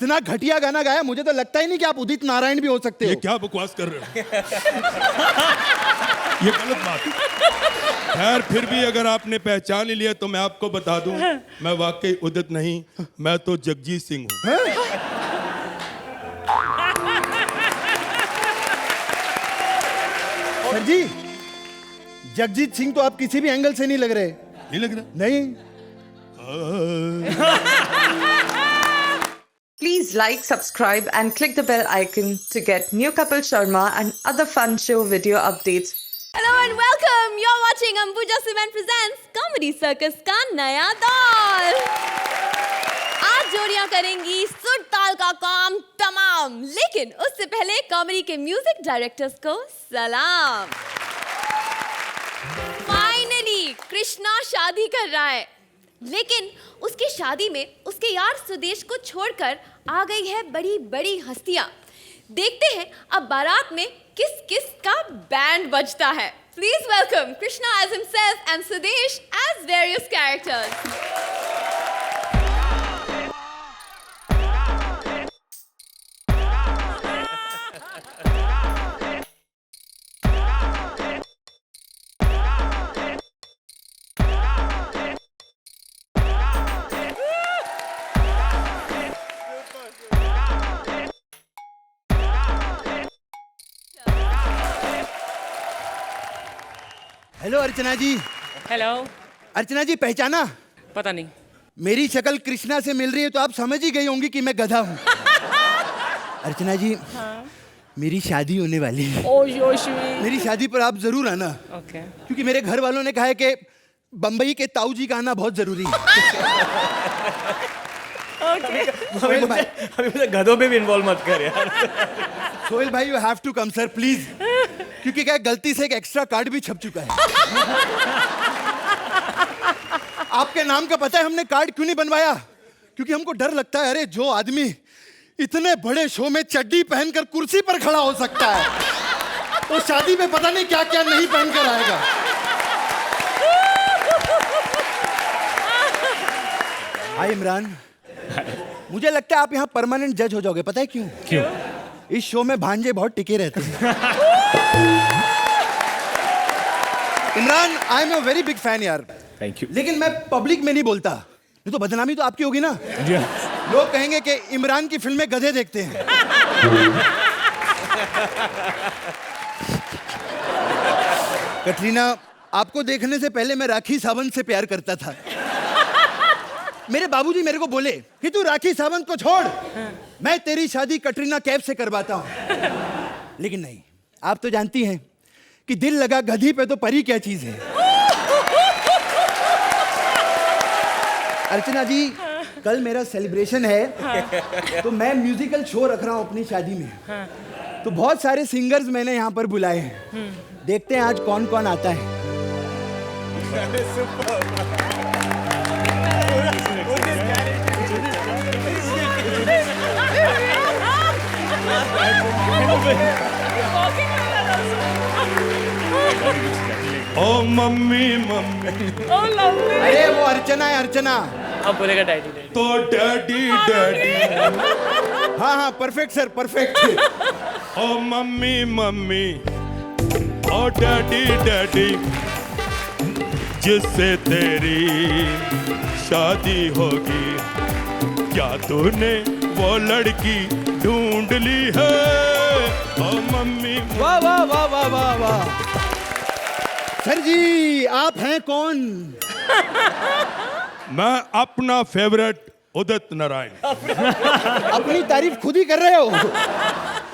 इतना घटिया गाना गाया, मुझे तो लगता ही नहीं कि आप उदित नारायण भी हो सकते हो। ये क्या बकवास कर रहे हो? ये गलत बात है। खैर फिर भी अगर आपने पहचान ही लिया तो मैं आपको बता दूं, मैं वाकई उदित नहीं, मैं तो जगजीत सिंह हूँ। सर जी, जगजीत सिंह तो आप किसी भी एंगल से नहीं लग रहे। नहीं लग रहा? नहीं। Please like, subscribe and click the bell icon to get new Kapil Sharma and other fun show video updates. Hello and welcome. You're watching Ambuja Cement presents Comedy Circus का नया दौर। आज जोड़ियां करेंगी सुर ताल का काम तमाम, लेकिन उससे पहले कॉमेडी के म्यूजिक डायरेक्टर्स को सलाम। फाइनली कृष्णा शादी कर रहा है, लेकिन उसकी शादी में उसके यार सुदेश को छोड़कर आ गई है बड़ी बड़ी हस्तियां। देखते हैं अब बारात में किस किस का बैंड बजता है। Please welcome Krishna as himself and Sudesh as various characters. Hello Archana ji. Hello. Archana ji पहचाना? पता नहीं। मेरी शक्ल कृष्णा से मिल रही है तो आप समझ ही गई होंगी कि मैं गधा हूँ। अर्चना जी, हाँ? मेरी शादी होने वाली है। ओ योशी। मेरी शादी पर आप जरूर आना। ओके। क्योंकि मेरे घर वालों ने कहा है कि बम्बई के ताऊ जी का आना बहुत जरूरी है। सोहेल भाई, अभी मुझे गधों पे भी इन्वॉल्व मत कर यार। सोहेल भाई, you have to come sir please. क्योंकि क्या गलती से एक एक्स्ट्रा कार्ड भी छप चुका है। आपके नाम का पता है हमने कार्ड क्यों नहीं बनवाया? क्योंकि हमको डर लगता है, अरे जो आदमी इतने बड़े शो में चड्डी पहनकर कुर्सी पर खड़ा हो सकता है, तो शादी में पता नहीं क्या क्या नहीं पहनकर आएगा। हाय इमरान। मुझे लगता है आप यहाँ परमानेंट जज हो जाओगे। पता है क्यों? क्यों? इस शो में भांजे बहुत टिके रहते हैं। Imran, I am a very big fan यार। Thank you. लेकिन मैं पब्लिक में नहीं बोलता, नहीं तो बदनामी तो आपकी होगी ना। लोग कहेंगे कि इमरान की फिल्में गधे देखते हैं। कटरीना, आपको देखने से पहले मैं राखी सावंत से प्यार करता था। मेरे बाबूजी मेरे को बोले कि तू राखी सावंत को छोड़, मैं तेरी शादी कटरीना कैफ से करवाता हूं। लेकिन नहीं, आप तो जानती हैं कि दिल लगा गधी पे तो परी क्या चीज है। अर्चना जी, कल मेरा सेलिब्रेशन है, तो मैं म्यूजिकल शो रख रहा हूं अपनी शादी में। तो बहुत सारे सिंगर्स मैंने यहाँ पर बुलाए हैं। देखते हैं आज कौन कौन आता है। ओ मम्मी मम्मी। अरे वो अर्चना है, अर्चना। अब बोलेगा डैडी डैडी। तो डैडी डैडी। हाँ हाँ, परफेक्ट सर, परफेक्ट। ओ मम्मी मम्मी, ओ डैडी डैडी, जिससे तेरी शादी होगी, क्या तूने वो लड़की ढूंढ ली है? ओ मम्मी। वाह वाह वाह वाह वाह वाह। सर जी, आप हैं कौन? मैं अपना फेवरेट उदित नारायण। अपनी तारीफ खुद ही कर रहे हो।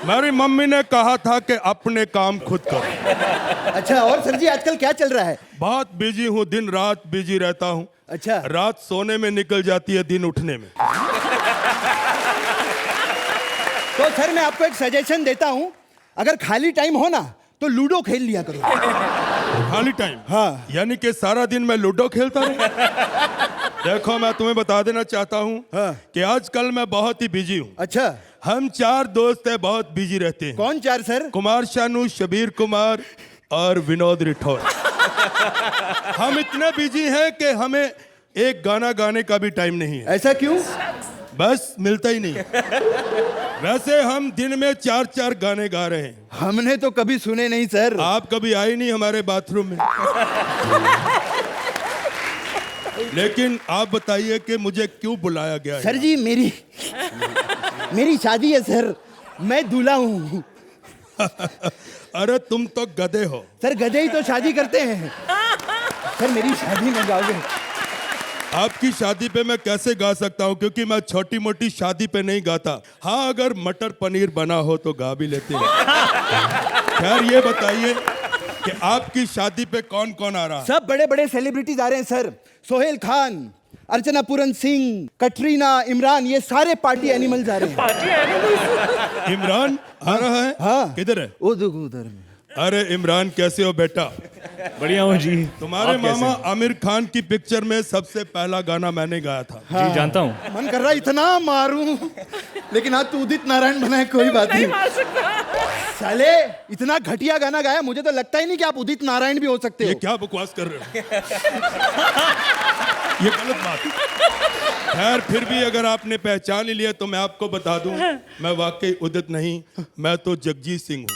मेरी मम्मी ने कहा था कि अपने काम खुद करो। अच्छा, और सर जी आजकल क्या चल रहा है? बहुत बिजी हूँ, दिन रात बिजी रहता हूँ। अच्छा। रात सोने में निकल जाती है, दिन उठने में। तो सर मैं आपको एक सजेशन देता हूँ, अगर खाली टाइम हो ना तो लूडो खेल लिया करो। खाली टाइम? हाँ। यानी कि सारा दिन मैं लूडो खेलता रहूं? देखो, मैं तुम्हें बता देना चाहता हूँ कि आजकल मैं बहुत ही बिजी हूँ। अच्छा। हम 4 दोस्त हैं, बहुत बिजी रहते हैं। कौन 4 सर? कुमार शानू, शबीर कुमार और विनोद रिठौर। हम इतने बिजी हैं कि हमें एक गाना गाने का भी टाइम नहीं है। ऐसा क्यों? बस मिलता ही नहीं। वैसे हम दिन में 4-4 गाने गा रहे हैं। हमने तो कभी सुने नहीं सर। आप कभी आए नहीं हमारे बाथरूम में। लेकिन आप बताइए कि मुझे क्यों बुलाया गया है? सर जी मेरी शादी है सर, मैं दूल्हा हूँ। अरे तुम तो गधे हो। सर गधे ही तो शादी करते हैं। सर मेरी शादी में गाओगे? आपकी शादी पे मैं कैसे गा सकता हूँ, क्योंकि मैं छोटी मोटी शादी पे नहीं गाता। हाँ, अगर मटर पनीर बना हो तो गा भी लेते हैं। खैर ये बताइए कि आपकी शादी पे कौन कौन आ रहा है? सब बड़े बड़े सेलिब्रिटीज आ रहे हैं सर। सोहेल खान, अर्चना पूरन सिंह, कटरीना, इमरान, ये सारे पार्टी एनिमल्स आ रहे हैं। इमरान आ रहा है? हाँ। किधर है? उधर में। अरे इमरान, कैसे हो बेटा? बढ़िया हूँ जी। तुम्हारे आप कैसे मामा हैं? आमिर खान की पिक्चर में सबसे पहला गाना मैंने गाया था। जी जानता हूँ। मन कर रहा है इतना मारूं, लेकिन आज तू उदित नारायण बना है, कोई बात नहीं। साले इतना घटिया गाना गाया, मुझे तो लगता ही नहीं कि आप उदित नारायण भी हो सकते ये हो। क्या बकवास कर रहे हो? ये गलत बात है। खैर फिर भी अगर आपने पहचान ही लिया तो मैं आपको बता दूं, मैं वाकई उदित नहीं, मैं तो जगजीत सिंह हूँ।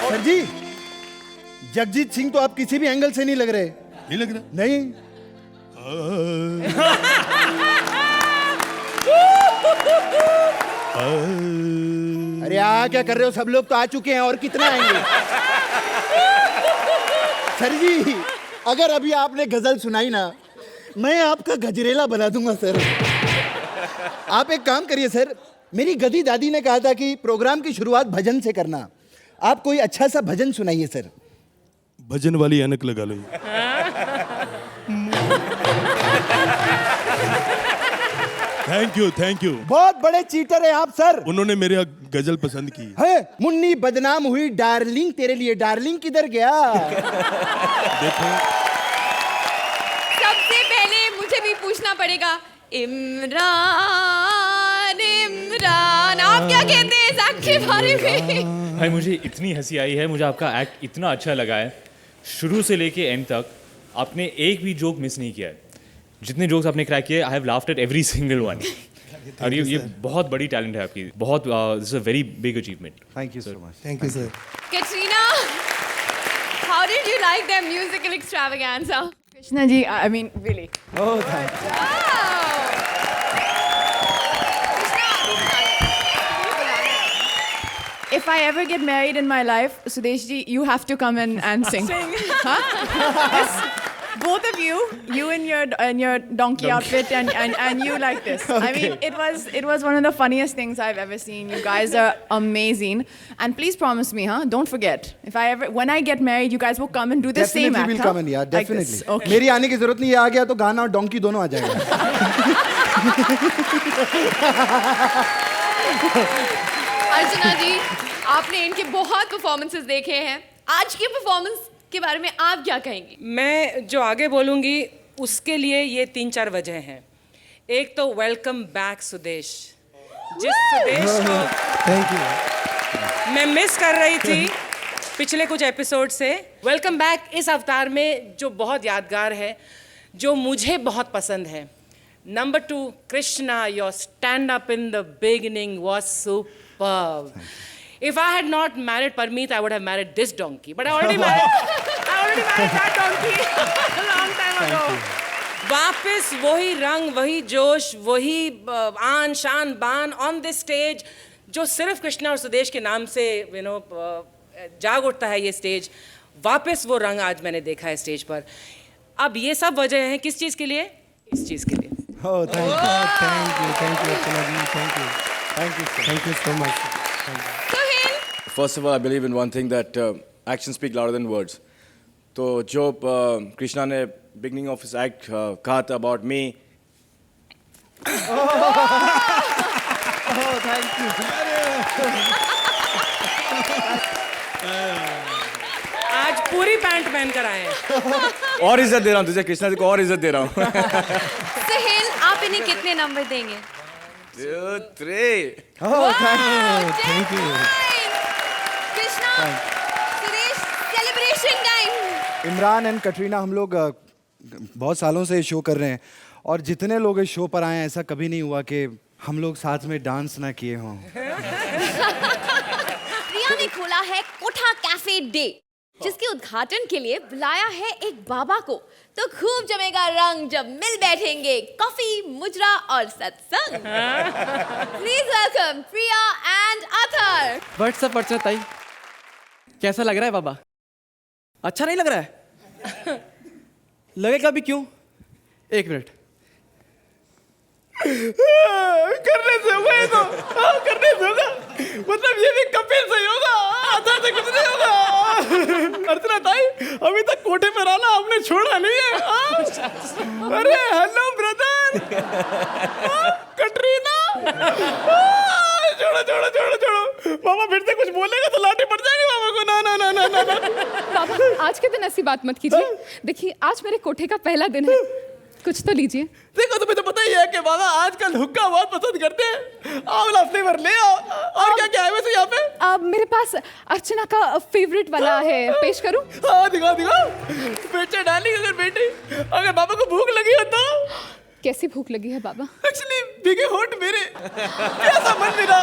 सर जी, जगजीत सिंह तो आप किसी भी एंगल से नहीं लग रहे। नहीं लग रहा? नहीं। अरे क्या कर रहे हो? सब लोग तो आ चुके हैं, और कितना आएंगे? सर जी, अगर अभी आपने गजल सुनाई ना, मैं आपका गजरेला बना दूंगा सर। आप एक काम करिए सर, मेरी गधी दादी ने कहा था कि प्रोग्राम की शुरुआत भजन से करना। आप कोई अच्छा सा भजन सुनाइए सर। भजन वाली ऐनक लगा लो। Thank you. बहुत बड़े चीटर हैं आप सर। उन्होंने मेरी गजल पसंद की। है मुन्नी बदनाम हुई डार्लिंग तेरे लिए। डार्लिंग किधर गया? देखो, सबसे पहले मुझे भी पूछना पड़ेगा, इमरान आप क्या कहते हैं इस एक्ट के बारे में? भाई मुझे इतनी हंसी आई है, मुझे आपका एक्ट इतना अच्छा लगा है। शुरू से लेके एंड तक आपने एक भी जोक मिस नहीं किया है। जितने जोक्स आपने क्रैक किए, I have laughed at every single one. और ये बहुत बड़ी टैलेंट है आपकी। बहुत this is a very big achievement. Thank you so much. Thank you sir. Katrina, how did you like their musical extravaganza? Krishna ji, I mean, really. Oh thank you. If I ever get married in my life, Sudesh ji, you have to come and sing. Huh? Yes. Both of you in your donkey outfit and you like this. I mean, it was one of the funniest things I've ever seen. You guys are amazing. And please promise me, huh? Don't forget. When I get married, you guys will come and do the same act. Definitely will huh? come in, yeah, Like this. definitely. Okay. मेरी आने की जरूरत नहीं है, आ गया तो गाना और डोंकी दोनों आ जाएगा। अर्चना जी, आपने इनके बहुत परफॉर्मेंसेस देखे हैं। आज की परफॉर्मेंस के बारे में आप क्या कहेंगी? मैं जो आगे बोलूँगी उसके लिए ये 3-4 वजह हैं। एक तो वेलकम बैक सुदेश। जिस सुदेश को थैंक यू। मैं मिस कर रही थी पिछले कुछ एपिसोड से, वेलकम बैक इस अवतार में जो बहुत यादगार है, जो मुझे बहुत पसंद है। Number 2, Krishna, your stand-up in the beginning was superb. If I had not married Parmeet, I would have married this donkey. But I already married that donkey a long time ago. वापस वही रंग, वही जोश, वही आन शान बान on this stage, जो सिर्फ कृष्णा और सुदेश के नाम से जाग उठता है ये स्टेज। वापस वो रंग आज मैंने देखा है स्टेज पर। अब ये सब वजह हैं किस चीज़ के लिए? इस चीज़ के लिए। Oh, thank you, Archana ji, thank you so much. Sohail, First of all, I believe in one thing that actions speak louder than words. तो जो कृष्णा ने beginning of his act कहा था about me. Oh, thank you. आज पूरी pant पहन कर आए हैं। और इज्जत दे रहा हूँ तुझे, कृष्णा जी को और इज्जत दे रहा हूँ। सोहेल, आप इन्हें कितने नंबर देंगे? 2, 3. Oh, thank you. Krishna, Suresh, celebration time. Imran and Katrina, हम लोग बहुत सालों से शो कर रहे हैं और जितने लोग इस शो पर आए हैं ऐसा कभी नहीं हुआ कि हम लोग साथ में डांस ना किए हों। प्रिया ने खोला है कोठा कैफे डे, जिसके उद्घाटन के लिए बुलाया है एक बाबा को। तो खूब जमेगा रंग जब मिल बैठेंगे कॉफी, मुजरा और सत्संग। Please welcome Priya and Athar. What's up ताई, कैसा लग रहा है बाबा? अच्छा नहीं लग रहा है? लगेगा भी क्यों? एक मिनट। करने से होगा ये तो, करने से होगा। मतलब ये भी कपिल से ही होगा, आधा से कुछ नहीं होगा। अर्चना ताई, अभी तक कोठे पर आना आपने छोड़ा नहीं है। अरे हेलो ब्रदर, कटरीना। छोड़ो छोड़ो छोड़ो छोड़ो, बाबा फिर से कुछ बोलेगा तो लाठी पड़ जाएगी बाबा को। ना ना ना ना ना ना। बाबा आज के दिन ऐसी बात मत कीजिए। देखिए आज मेरे कोठे का पहला दिन है, कुछ तो लीजिए। देखो तुम्हें तो पता ही है कि बाबा आजकल हुक्का बहुत पसंद करते हैं। आंवला फ्लेवर ले आओ। और क्या क्या है वैसे यहाँ पे? अब मेरे पास अर्चना का फेवरेट वाला है, पेश करूं? हाँ दिखाओ दिखाओ। बेटे डाली अगर बेटी, अगर बाबा को भूख लगी हो तो। कैसी भूख लगी है बाबा? एक्चुअली भीगे होठ मेरे, कैसा मन मेरा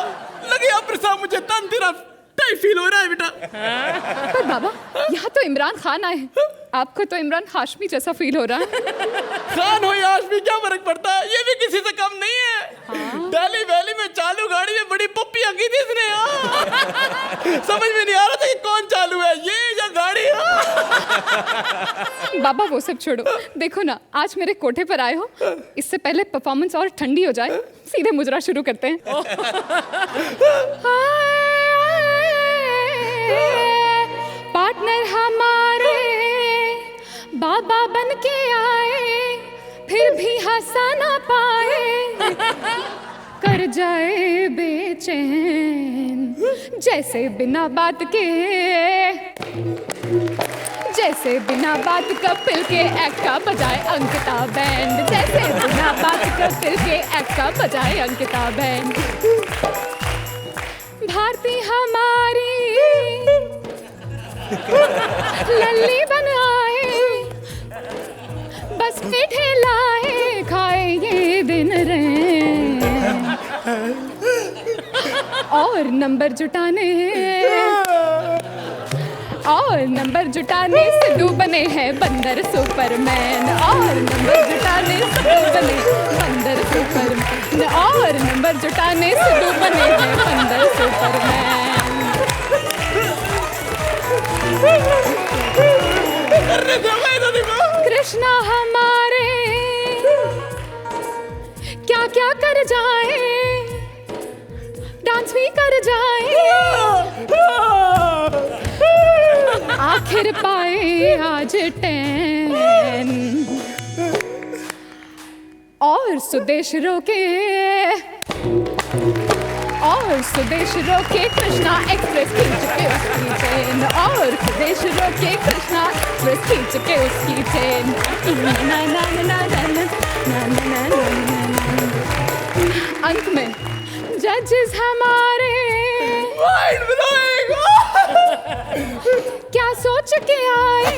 लगे आप साहब, मुझे तन तेरा टाइप फील हो रहा है बेटा। पर बाबा यहाँ तो इमरान खान आए हैं, आपको तो इमरान हाशमी जैसा फील हो रहा है। खान हो या हाशमी क्या फर्क पड़ता है, ये भी किसी से कम नहीं है। दिल्ली वैली में चालू गाड़ी में बड़ी पप्पी की थी इसने। समझ में नहीं आ रहा था कि कौन चालू है, ये या गाड़ी। बाबा वो सब छोड़ो, देखो ना आज मेरे कोठे पर आए हो, इससे पहले परफॉर्मेंस और ठंडी हो जाए सीधे मुजरा शुरू करते हैं। पार्टनर हमारे बाबा बन के आए, फिर भी हंसा ना पाए, कर जाए बेचैन जैसे बिना बात के, जैसे बिना बात कपिल के एक्ट का बजाए अंकिता बैंड, जैसे बिना बात कपिल के एक्ट का बजाए अंकिता बैंड। भारती हमारी लल्ली बन आए, बस मीठे लाए खाए ये दिन रहे, और नंबर जुटाने सिद्धू बने हैं बंदर सुपरमैन, और नंबर जुटाने सिद्धू बने बंदर सुपरमैन, और नंबर जुटाने सिद्धू बने हैं बंदर सुपरमैन। कृष्णा हमारे क्या क्या कर जाए, डांस भी कर जाए, आखिर पाए आज 10, और सुदेश रोके कृष्णा एक्सप्रेस खींच के उसकी चेन, और सुदेश रोके कृष्णा एक्सप्रेस खींच के उसकी चेन। अंत में जजेस हमारे क्या सोच के आए,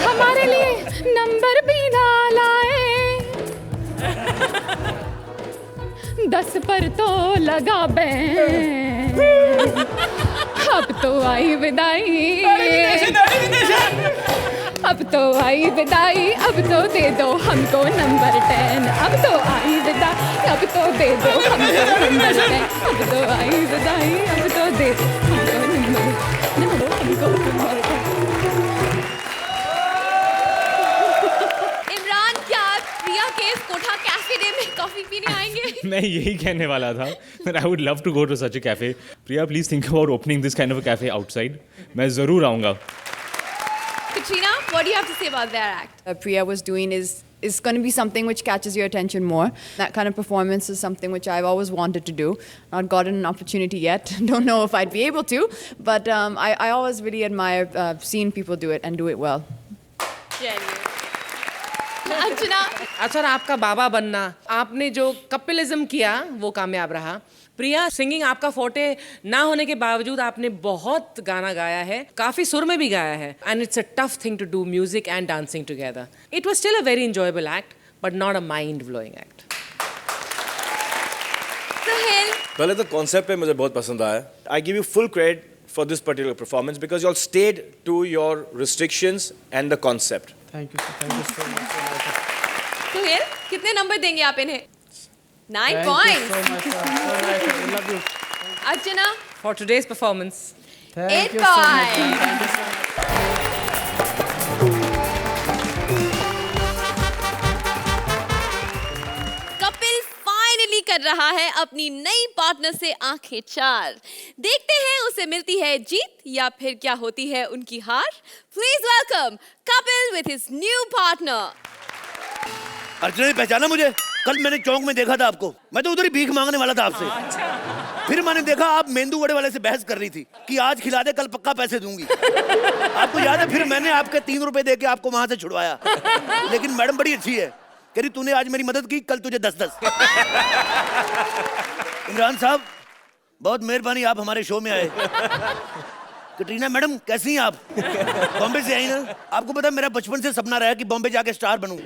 हमारे लिए नंबर भी ना लाए, 10 पर तो लगा बैंड, अब तो आई विदाई, अब तो आई विदाई, अब तो दे दो हमको नंबर 10, अब तो आई विदाई, अब तो दे दो हमको नंबर 10, अब तो आई विदाई, अब तो दे दो हमको नंबर 10। इमरान, क्या आप प्रिया के इस कोठा कैफे डे में कॉफी पीने आएंगे? मैं यही कहने वाला था that I would love to go to such a cafe. Priya, please think about opening this kind of a cafe outside. मैं ज़रूर आऊँगा. Katrina, what do you have to say about their act? Priya was doing is going to be something which catches your attention more. That kind of performance is something which I've always wanted to do. Not gotten an opportunity yet. Don't know if I'd be able to, but I always really admire seeing people do it and do it well. अर्चना, अच्छा, आपका बाबा बनना, आपने जो कपिलिज्म किया वो कामयाब रहा। प्रिया, singing आपका फोटे ना होने के बावजूद आपने बहुत गाना गाया है, काफी सुर में भी गाया है, and it's a tough thing to do music and dancing together. It was still a very enjoyable act, but not a mind blowing act. Suhel, पहले तो कॉन्सेप्ट पे मुझे बहुत पसंद आया. I give you full credit for this particular performance because you all stayed to your restrictions and the concept. Thank you so much. Suhel, कितने number देंगे आप इन्हें? 9 Thank you points. so much. So nice. I love you. Archana, For today's performance, 8 points. Thank you so much. Kapil finally कर रहा है अपनी नई partner से आंखें चार. देखते हैं उसे मिलती है जीत या फिर क्या होती है उनकी हार. Please welcome Kapil with his new partner. Archana ने पहचाना मुझे? कल मैंने चौक में देखा था आपको. मैं तो उधर ही भीख मांगने वाला था आपसे. फिर मैंने देखा आप मेंदू वड़े वाले से बहस कर रही थी कि आज खिला दे, कल पक्का पैसे दूंगी. आपको याद है? फिर मैंने आपके 3 रुपए दे के आपको वहां से छुड़वाया. लेकिन मैडम बड़ी अच्छी है, कह रही तूने आज मेरी मदद की, कल तुझे 10-10. इमरान साहब बहुत मेहरबानी, आप हमारे शो में आए. कटरीना मैडम कैसी हैं आप? बॉम्बे से आई ना. आपको पता है मेरा बचपन से सपना रहा है कि बॉम्बे जाके स्टार बनूं.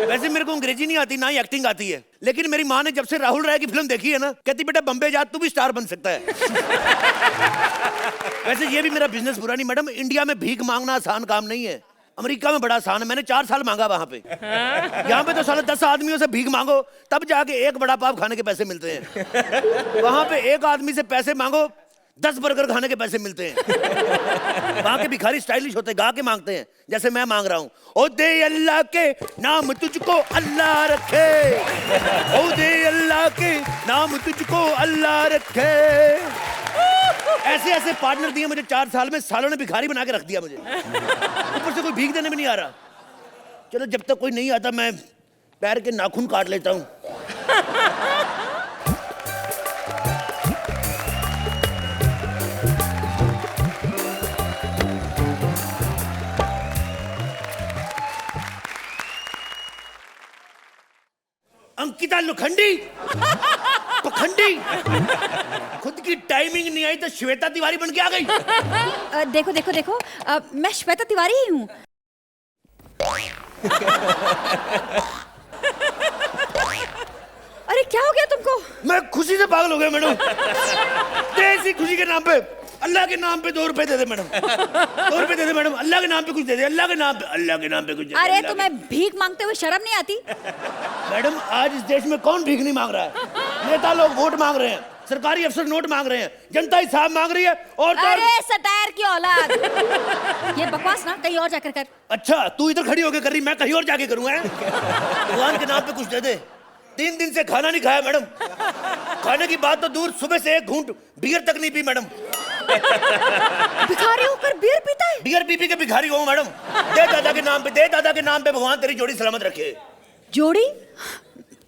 वैसे मेरे को अंग्रेजी नहीं आती, ना ही एक्टिंग आती है, लेकिन मेरी माँ ने जब से राहुल राय की फिल्म देखी है ना, कहती बेटा बॉम्बे जा, तू भी स्टार बन सकता है. वैसे ये भी मेरा बिजनेस बुरा नहीं मैडम. इंडिया में भीख मांगना आसान काम नहीं है, अमेरिका में बड़ा आसान है. मैंने 4 साल मांगा वहां पे. यहाँ पे तो साला 10 आदमियों से भीख मांगो तब जाके एक बड़ा पाव खाने के पैसे मिलते हैं. वहां पे एक आदमी से पैसे मांगो 10 बर्गर खाने के पैसे मिलते हैं. वहां के भिखारी स्टाइलिश होते हैं, गा के मांगते हैं, जैसे मैं मांग रहा हूँ. ओ दे अल्लाह के नाम तुझको अल्लाह रखे, ओ दे अल्लाह के नाम तुझको अल्लाह रखे. ऐसे ऐसे पार्टनर दिए मुझे 4 साल में. सालों ने भिखारी बना के रख दिया मुझे. ऊपर से कोई भीख देने में नहीं आ रहा. चलो जब तक कोई नहीं आता मैं पैर के नाखून काट लेता हूँ. अंकिता लोखंडी पखंडी, खुद की टाइमिंग नहीं आई तो श्वेता तिवारी बन के आ गई. देखो देखो देखो, मैं श्वेता तिवारी ही हूँ. अरे क्या हो गया तुमको? मैं खुशी से पागल हो गया मैडम. ऐसी खुशी के नाम पे, अल्लाह के नाम पे 2 रुपए दे दे मैडम. 2 रुपए दे दे मैडम. अल्लाह के नाम पे कुछ दे दे. अल्लाह के नाम पे, अल्लाह के नाम पे कुछ दे दे. अरे तुम्हें भीख मांगते हुए शर्म नहीं आती? मैडम आज इस देश में कौन भीख नहीं मांग रहा है? नेता लोग वोट मांग रहे हैं, सरकारी अफसर नोट मांग रहे हैं, जनता हिसाब मांग रही है. और तो अरे सटायर की औलाद, ये बकवास ना कहीं और जाकर कर. अच्छा तू इधर खड़ी होकर कर रही, मैं कहीं और जाके करूंगा. भगवान के नाम पे कुछ दे दे. 3 दिन से खाना नहीं खाया मैडम. खाने की बात तो दूर, सुबह से एक घूंट बियर तक नहीं पी मैडम. भिखारी होकर बियर पीता है? बियर पी पी के भिखारी हो मैडम. दे दादा के नाम पे, दे दादा के नाम पे. भगवान तेरी जोड़ी सलामत रखे. जोड़ी?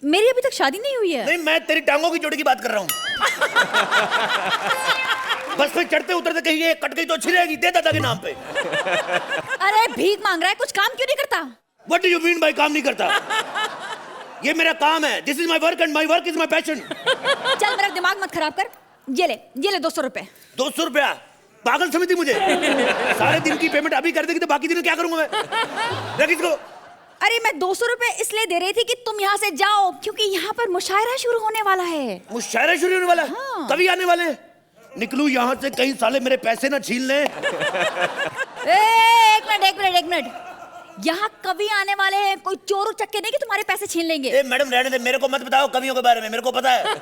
मेरी अभी तक शादी नहीं हुई है. नहीं, मैं तेरी टांगों की जोड़ी की बात कर रहा हूँ. बस पे चढ़ते उतरते कहीं ये कट गई तो अच्छी रहेगी. दे दादा के नाम पे. अरे भीख मांग रहा है, कुछ काम क्यों नहीं करता? What do you mean by काम नहीं करता? ये मेरा काम है. This is my work and my work is my passion. चल मेरा दिमाग मत खराब कर. ये ले 200 रुपए. 200 रुपया? पागल समझती मुझे? सारे दिन की पेमेंट अभी कर देगी तो बाकी दिन क्या करूंगा मैं? रख इसको. अरे मैं 200 रुपए इसलिए दे रही थी कि तुम यहाँ से जाओ, क्योंकि यहाँ पर मुशायरा शुरू होने वाला है. मुशायरा शुरू होने वाला है? हाँ. कभी आने वाले हैं? निकलूं यहाँ से, कहीं साले मेरे पैसे ना छीन लें. एक मिनट. यहाँ कवि आने वाले हैं, कोई चोर चक्के नहीं कि तुम्हारे पैसे छीन लेंगे. ए मैडम रहने दे, मेरे को मत बताओ कवियों के बारे में, मेरे को पता है.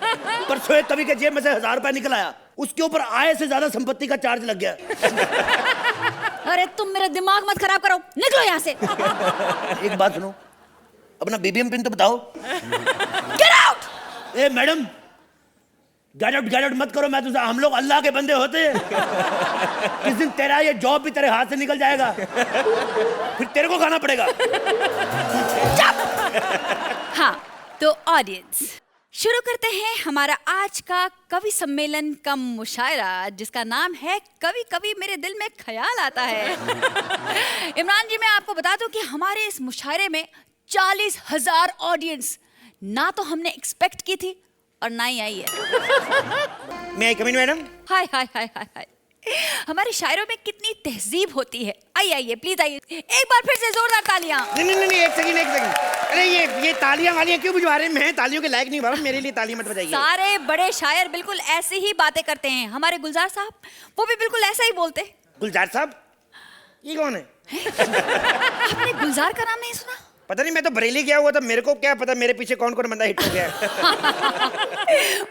परसों एक कवि के जेब में से 1000 रुपया निकल आया, उसके ऊपर आय से ज्यादा संपत्ति का चार्ज लग गया. अरे तुम मेरा दिमाग मत खराब करो, निकलो यहाँ से. एक बात सुनो, अपना बीबीएम पिन तो बताओ. Get out. ए मैडम गेट आउट मत करो. मैं तुझे, हम लोग अल्लाह के बंदे होते हैं. किस दिन तेरा ये जॉब भी तेरे हाथ से निकल जाएगा, फिर तेरे को खाना पड़ेगा. हाँ तो ऑडियंस, शुरू करते हैं हमारा आज का कवि सम्मेलन कम मुशायरा, जिसका नाम है कभी कभी मेरे दिल में ख्याल आता है. इमरान जी, मैं आपको बता दूं कि हमारे इस मुशायरे में 40,000 ऑडियंस ना तो हमने एक्सपेक्ट की थी, और ना ही आई है। मैं कम इन मैडम। हाय हाय हाय हाय हाय, हमारे शायरों में कितनी तहजीब होती है। आइए आइए प्लीज आइए, एक बार फिर से जोरदार तालियां। नहीं, एक सेकंड। अरे ये तालियां वालियां क्यों बुझवा रहे हैं? मैं तालियों के लायक नहीं बाबा, मेरे लिए तालियां मत बजाइए। सारे बड़े शायर बिल्कुल ऐसी ही बातें करते हैं। हमारे गुलजार साहब वो भी बिल्कुल ऐसा ही बोलते। गुलजार साहब? ये कौन है? आपने गुलजार का नाम नहीं सुना? पता नहीं, मैं तो बरेली गया हुआ था, मेरे को क्या पता मेरे पीछे कौन कौन बंदा हिट हो गया है।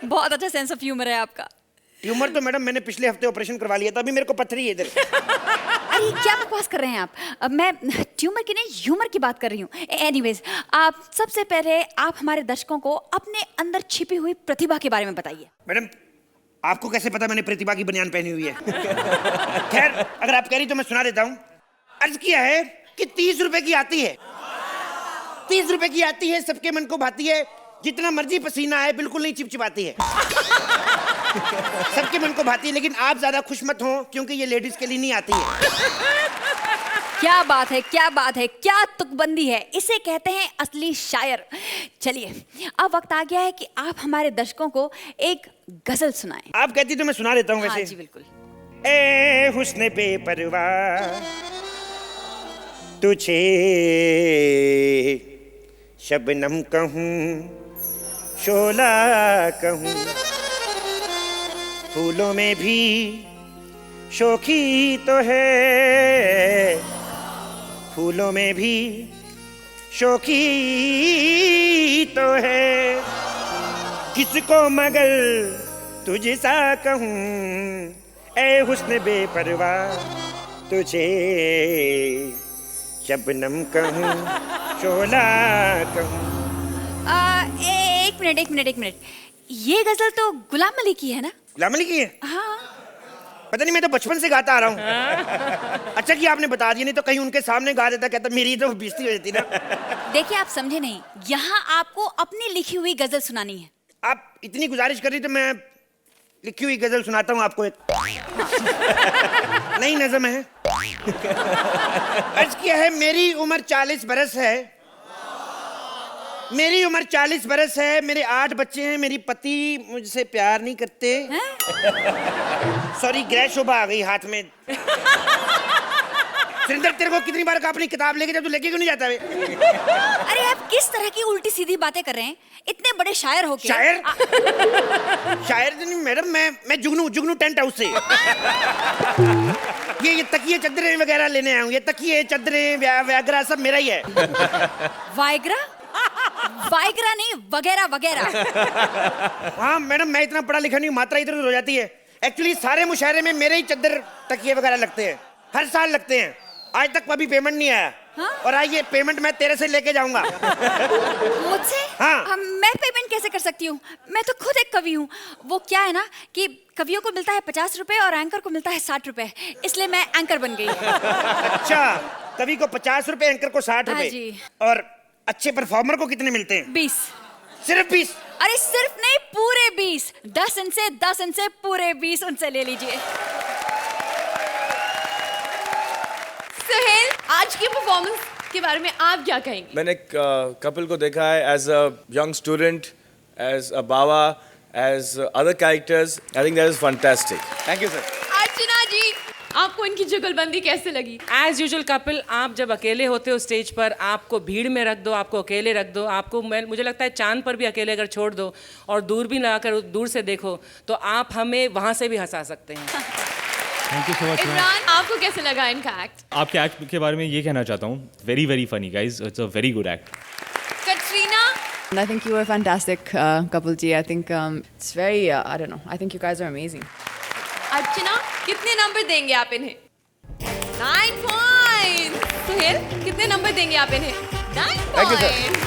बहुत अच्छा सेंस ऑफ ह्यूमर है आपका। ट्यूमर तो मैडम मैंने पिछले हफ्ते ऑपरेशन करवा लिया था, अभी मेरे को पत्थरी है इधर। अरे क्या बकवास कर रहे हैं आप? मैं ट्यूमर की नहीं ह्यूमर की बात कर रही हूँ। एनीवेज, आप सबसे पहले आप हमारे दर्शकों को अपने अंदर छिपी हुई प्रतिभा के बारे में बताइए। मैडम आपको कैसे पता मैंने प्रतिभा की बनियान पहनी हुई है? खैर अगर आप कह रही तो मैं सुना देता हूँ। अर्ज किया है कि 30 रुपए की आती है, 30 रुपए की आती है, सबके मन को भाती है, जितना मर्जी पसीना आए बिल्कुल नहीं चिपचिपाती है। सबके मन को भाती है, लेकिन आप ज्यादा खुश मत हो क्योंकि ये लेडीज के लिए नहीं आती है। क्या बात है, क्या बात है, क्या तुकबंदी है, इसे कहते हैं असली शायर। चलिए अब वक्त आ गया है कि आप हमारे दर्शकों को एक गजल सुनाएं। आप कहती तो मैं सुना देता हूँ वैसे। हाँ जी बिल्कुल। ए हुस्न बेपरवाह तुझे शबनम कहूँ शोला कहूँ, फूलों में भी शोखी तो है, फूलों में भी शोखी तो है, किसको मगर तुझसा कहूँ, ए हुस्न बेपरवाह तुझे शबनम कहूँ शोला कहूँ। एक मिनट, ये गजल तो गुलाम अली की है ना? गुलाम अली की है? हाँ। पता नहीं, मैं तो बचपन से गाता आ रहा हूँ। अच्छा कि आपने बता दिया, नहीं तो कहीं उनके सामने गा देता, कहता मेरी तो बेइज्जती हो जाती ना। देखिए आप समझे नहीं, यहाँ आपको अपनी लिखी हुई गजल सुनानी है। आप इतनी गुजारिश कर रही तो मैं लिखी हुई गजल सुनाता हूँ आपको एक। नई नज़म है। अर्ज किया है मेरी उम्र 40 बरस है, मेरी उम्र 40 बरस है, मेरे 8 बच्चे हैं, मेरी पति मुझसे प्यार नहीं करते। सॉरी ग्रह शोभा आ गई हाथ में। सुरेंद्र तेरे को कितनी बार कहा अपनी किताब लेके जा, तू लेके क्यों नहीं जाता? अरे आप किस तरह की उल्टी सीधी बातें कर रहे हैं, इतने बड़े शायर हो के। शायर? शायर नहीं मैडम, मैं जुगनू टेंट हाउस से। ये तकिए चद्दरें वगैरह लेने आया हूँ, ये तकिए चद्दरें व्यागरा सब मेरा ही है। वाइग्रा? वाइग्रा नहीं, वगैरह वगैरह। हाँ मैडम, मैं इतना पढ़ा लिखा नहीं हूँ, मात्रा इधर उधर हो जाती है। एक्चुअली सारे मुशायरे में मेरे ही चद्दर तकिए वगैरह लगते हैं, हर साल लगते हैं। आज तक कभी पेमेंट नहीं आया। हाँ? और आज ये पेमेंट मैं तेरे से लेके जाऊंगा। मुझसे? हाँ। मैं पेमेंट कैसे कर सकती हूँ? मैं तो खुद एक कवि हूँ। वो क्या है ना कि कवियों को मिलता है 50 रुपए और एंकर को मिलता है 60 रुपए, इसलिए मैं एंकर बन गई। अच्छा, कवि को 50 रुपए, एंकर को 60 रुपए। और अच्छे परफॉर्मर को कितने मिलते हैं? 20। सिर्फ 20? अरे सिर्फ नहीं, पूरे 20। 10 इनसे पूरे 20 उनसे ले लीजिए। सुहेल, आज की परफॉर्मेंस के बारे में आप क्या कहेंगे? मैंने कपिल को देखा है as a young student, as a baba, as other characters. I think that is fantastic. Thank you sir. Archana ji, आपको इनकी जुगलबंदी कैसे लगी? एज यूजुअल कपिल, आप जब अकेले होते हो स्टेज पर, आपको भीड़ में रख दो, आपको अकेले रख दो, आपको मुझे लगता है चांद पर भी अकेले अगर छोड़ दो और दूरबीन लगाकर दूर से देखो तो आप हमें वहाँ से भी हंसा सकते हैं। Thank you so much. Imran, आपको कैसे लगा इनका एक्ट? आपके एक्ट के बारे में ये कहना चाहता हूँ, very very funny guys, it's a very good act. Katrina? I think you were fantastic, Kapil ji. I think it's very, I don't know, I think you guys are amazing. अर्चना, कितने number देंगे आप इन्हें? 9 पॉइंट। सुहेल, कितने number देंगे आप इन्हें? 9 point.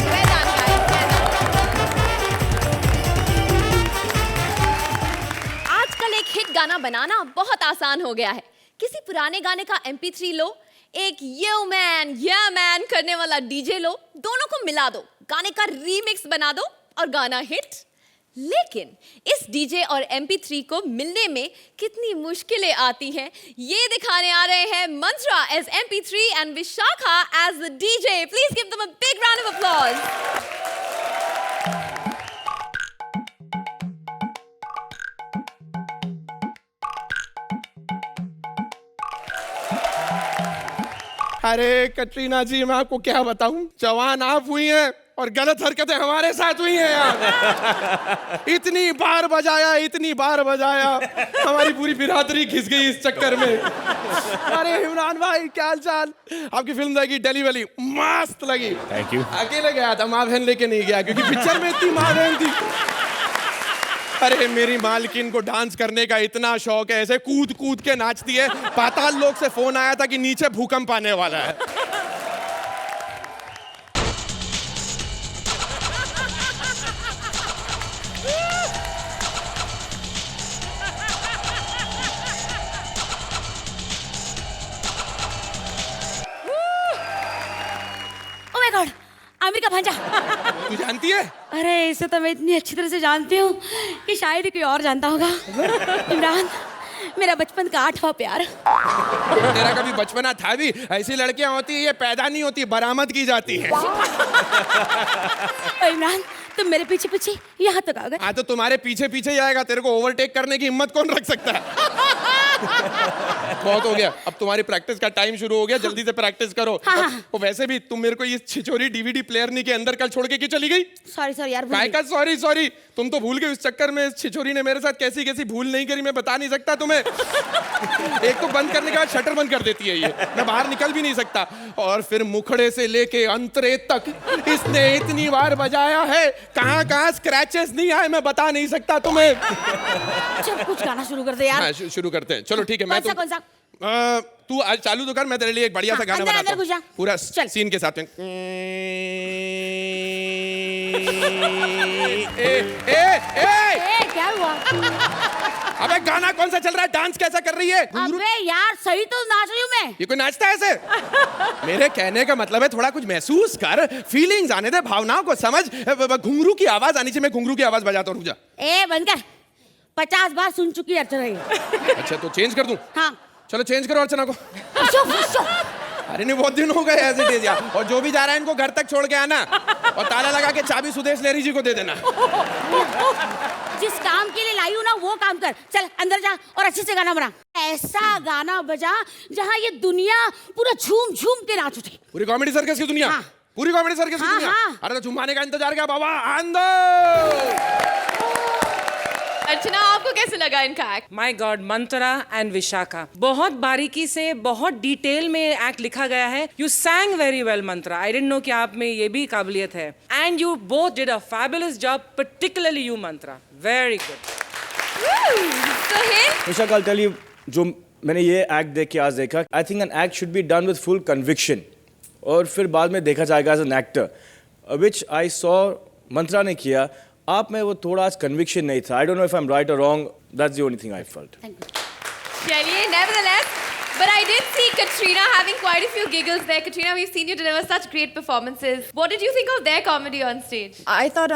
well done, guys, well done. आजकल एक हिट गाना बनाना बहुत आसान हो गया है। किसी पुराने गाने का MP3 लो, एक यो मैन करने वाला डीजे लो, दोनों को मिला दो, गाने का रीमिक्स बना दो और गाना हिट। लेकिन इस डीजे और MP3 को मिलने में कितनी मुश्किलें आती हैं, ये दिखाने आ रहे हैं Mantra as MP3 and Vishakha as the DJ. Please give them a big round of applause. अरे कटरीना जी, मैं आपको क्या बताऊं, जवान आप हुई हैं और गलत हरकतें हमारे साथ हुई हैं यार। इतनी बार बजाया, हमारी पूरी बिरादरी घिस गई इस चक्कर में। अरे इमरान भाई, क्या हाल चाल? आपकी फिल्म लगी डेली वैली, मस्त लगी। Thank you. अकेले गया था, माँ बहन लेके नहीं गया, क्योंकि पिक्चर में इतनी माँ बहन थी। अरे मेरी मालकिन को डांस करने का इतना शौक है, ऐसे कूद कूद के नाचती है। पाताल लोक से फोन आया था कि नीचे भूकंप आने वाला है। Oh my God, आमिर का भांजा। तू जानती है? अरे इसे तो मैं इतनी अच्छी तरह से जानती हूँ कि शायद ही कोई और जानता होगा। इमरान, मेरा बचपन का 8वां प्यार। तेरा कभी बचपना था भी? ऐसी लड़कियां होती है, ये पैदा नहीं होती, बरामद की जाती है। इमरान, तुम मेरे पीछे पीछे यहाँ तक आ गए। हाँ तो तुम्हारे पीछे पीछे ही आएगा, तेरे को ओवरटेक करने की हिम्मत कौन रख सकता है? बहुत हो गया, अब तुम्हारी प्रैक्टिस का टाइम शुरू हो गया, जल्दी से प्रैक्टिस करो। वो वैसे भी तुम मेरे को ये छिचोरी डीवीडी प्लेयर नहीं के अंदर कल छोड़ के क्यों चली गई? सॉरी यार। काय का सॉरी? तुम तो भूल गए उस चक्कर में इस छिचोरी ने मेरे साथ कैसी कैसी भूल नहीं करी, मैं बता नहीं सकता तुम्हें। एक तो बंद करने के बाद शटर बंद कर देती है ये, मैं बाहर निकल भी नहीं सकता। और फिर मुखड़े से लेके अंतरे तक इसने इतनी बार बजाया है, कहाँ कहाँ स्क्रैचेस नहीं आए मैं बता नहीं सकता तुम्हें। चल कुछ गाना शुरू कर दे यार। हाँ, शुरू करते हैं। चलो ठीक है, मैं तो कौन सा? तू आज चालू तो कर, मैं तेरे लिए एक बढ़िया सा गाना बनाता हूँ पूरा सीन के साथ में। क्या हुआ? अबे गाना कौन सा चल रहा है? डांस कैसा कर रही है? अबे यार, सही तो नाच रही हूँ मैं। ये कोई नाचता है ऐसे? मेरे कहने का मतलब है थोड़ा कुछ महसूस कर, फीलिंग्स आने दे, भावनाओं को समझ। घुंघरू की आवाज आनी चाहिए, मैं घुंघरू की आवाज बजाता हूँ, रुक जा। ए बंद कर, 50 बार सुन चुकी है अर्चना। अच्छा तो चेंज कर दूं? हाँ चलो चेंज करो अर्चना को। अरे नहीं, बहुत दिन हो गए ऐसे डेज यार। और जो भी जा रहा है इनको घर तक छोड़ के आना, और ताला लगा के चाबी सुदेश लेरी जी को दे देना। जिस काम के लिए लाई हूँ ना वो काम कर। चल अंदर जा और अच्छे से गाना बना। ऐसा गाना बजा जहाँ ये दुनिया पूरा झूम झूम के नाच उठे। पूरी कॉमेडी सर्कस की दुनिया? हाँ। पूरी कॉमेडी सर्कस की दुनिया? हाँ। अरे तो झुमाने का इंतजार क्या बाबा, आंदो। अर्चना, आपको कैसे लगा इनका act? My God, Mantra and Vishakha, बहुत बारीकी से, बहुत डिटेल में एक्ट लिखा गया है। You सैंग very well Mantra, I didn't know कि आप में ये भी काबिलियत है। And you both did a fabulous job, particularly you Mantra, very good. Vishakha, I'll tell you, जो मैंने ये एक्ट देख के आज देखा, I think an act should be done with full conviction, और फिर बाद में देखा जाएगा as an actor, which I saw Mantra ने किया। आप में वो थोड़ा आज कन्विक्शन नहीं था। I don't know if I am right और wrong, that's the only thing I felt. चलिए, nevertheless, but I did see Katrina having quite a few giggles there. Katrina, we've seen you deliver such great performances. What did you think of their comedy on stage? I thought,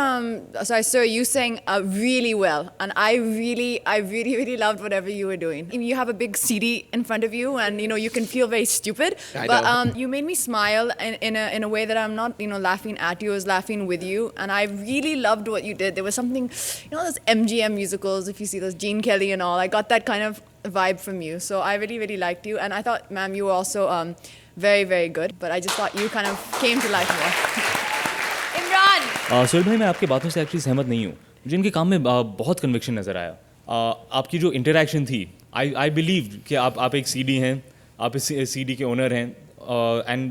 so I saw you sang really well, and I really loved whatever you were doing. You have a big CD in front of you, and you know you can feel very stupid, but you made me smile in a way that I'm not laughing at you, I was laughing with you, and I really loved what you did. There was something, those MGM musicals, if you see those Gene Kelly and all, I got that kind of vibe from you, so I really liked you, and I thought, ma'am, you were also very good, but I just thought you kind of came to life more. Imran, Sohail भाई, मैं आपकी बातों से actually सहमत नहीं हूँ। मुझे इनके काम में बहुत कन्विक्शन नज़र आया। आपकी जो इंटरेक्शन थी, आई बिलीव कि आप एक सीडी हैं, आप इस सीडी के ओनर हैं, and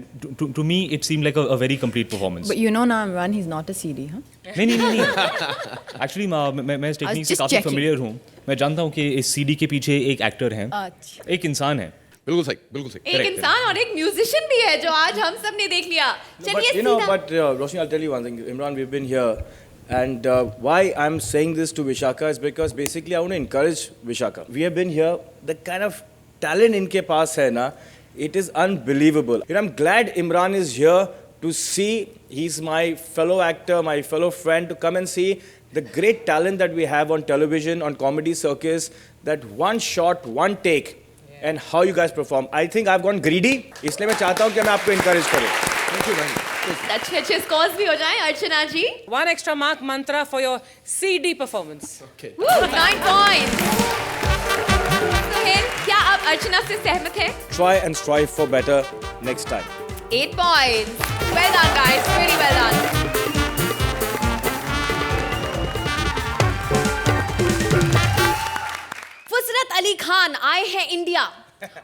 to me it seemed like a very complete performance. But you know now, Imran, he's not a CD, huh? नहीं एक्चुअली मैं इस टेक्निक से काफ़ी फेमिलियर हूँ। मैं जानता हूँ कि इस सीडी के पीछे एक एक्टर है, एक इंसान है। बिल्कुल सही, बिल्कुल सही। एक इंसान और एक म्यूजिशियन भी है, जो आज हम सब ने देख लिया। चलिए, but Roshni, I'll tell you one thing, Imran, we've been here, and why I'm saying this to Vishaka is because basically I want to encourage Vishaka. We have been here, the kind of talent इनके पास है ना, it is unbelievable. I'm glad Imran is here to see. He's my fellow actor, my fellow friend, to come and see the great talent that we have on television, on Comedy Circus, that one shot, one take, and how you guys perform. I think I've gone greedy, इसलिए मैं चाहता हूँ कि मैं आपको encourage करूँ. Thank you, man. अच्छे scores भी हो जाएं। अर्चना जी, 1 extra mark, Mantra, for your CD performance. Okay. 9 points. Sohail, क्या अब अर्चना से सहमत हैं? Try and strive for better next time. 8 points. Well done, guys. Very well done. फुसरत Ali Khan आए हैं इंडिया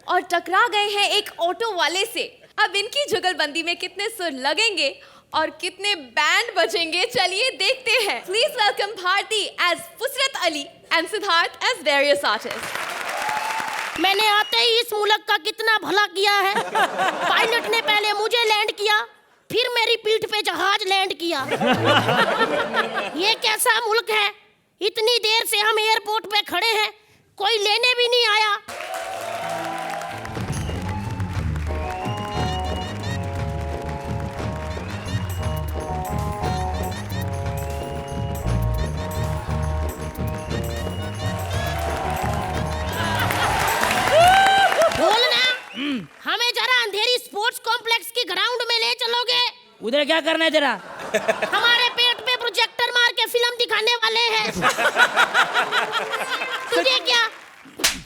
और टकरा गए हैं एक ऑटो वाले से। अब इनकी जुगलबंदी में कितने सुर लगेंगे और कितने बैंड बजेंगे, चलिए देखते हैं। Please welcome Bharti as Fusrat Ali and Siddharth as various artist. मैंने आते ही इस मुल्क का कितना भला किया है। पायलट ने पहले मुझे लैंड किया, फिर मेरी पीठ पे जहाज लैंड किया। ये कैसा मुल्क है, इतनी देर से हम एयरपोर्ट पे खड़े हैं, कोई लेने भी नहीं आया। हमें जरा अंधेरी स्पोर्ट्स कॉम्प्लेक्स की ग्राउंड में ले चलोगे? उधर क्या करना है तेरा? हमारे पेट पे प्रोजेक्टर मार के फिल्म दिखाने वाले हैं। तुझे क्या,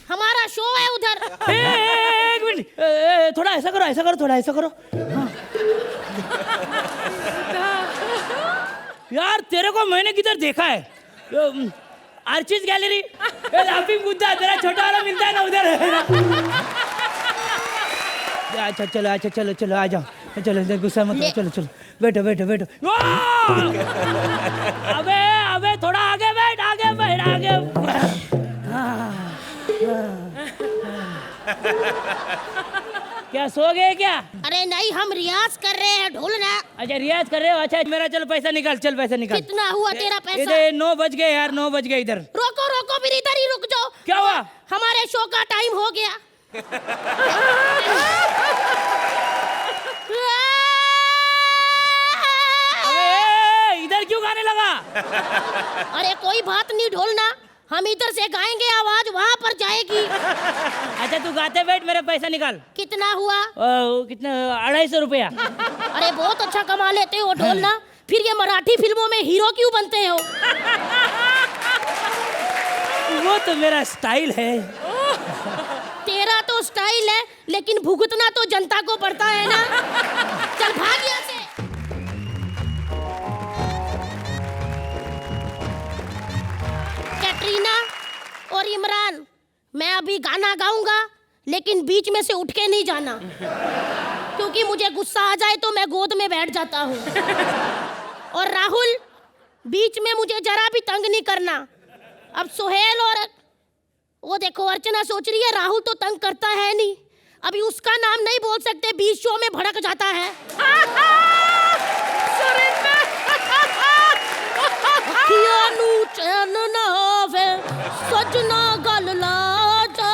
हमारा शो है उधर। एक मिनट, थोड़ा ऐसा करो, थोड़ा ऐसा करो। हाँ। यार तेरे को मैंने किधर देखा है? आर्चिस गैलरी, लाफिंग बुद्धा, तेरा छोटा वाला मिलता है ना उधर। अच्छा चलो आ जाओ, चलो गुस्सा मत करो, चलो बैठो। अबे थोड़ा आगे बैठ। क्या सो गए क्या? अरे नहीं, हम रियाज कर रहे हैं ढोलना। अच्छा रियाज कर रहे हो, अच्छा मेरा चलो पैसा निकाल। कितना हुआ तेरा पैसा? इधर 9 बज गए यार, 9 बज गए इधर। रोको फिर इधर ही रुक जाओ। क्या हुआ? हमारे शो का टाइम हो गया। अबे इधर क्यों गाने लगा? अरे कोई बात नहीं ढोलना, हम इधर से गाएंगे, आवाज वहाँ पर जाएगी। अच्छा तू गाते बैठ, मेरा पैसा निकाल। कितना हुआ? कितना? 250 रुपया। अरे बहुत अच्छा कमा लेते हो ढोलना, फिर ये मराठी फिल्मों में हीरो क्यों बनते हो? वो तो मेरा स्टाइल है। तेरा तो स्टाइल है, लेकिन भुगतना तो जनता को पड़ता है ना। चल भाग यहाँ से। कैटरीना और इमरान, मैं अभी गाना गाऊंगा, लेकिन बीच में से उठ के नहीं जाना, क्योंकि मुझे गुस्सा आ जाए तो मैं गोद में बैठ जाता हूँ। और राहुल, बीच में मुझे जरा भी तंग नहीं करना। अब सुहेल और वो देखो अर्चना सोच रही है राहुल तो तंग करता है नहीं, अभी उसका नाम नहीं बोल सकते, बीच शो में भड़क जाता है। सजना गल लाजा।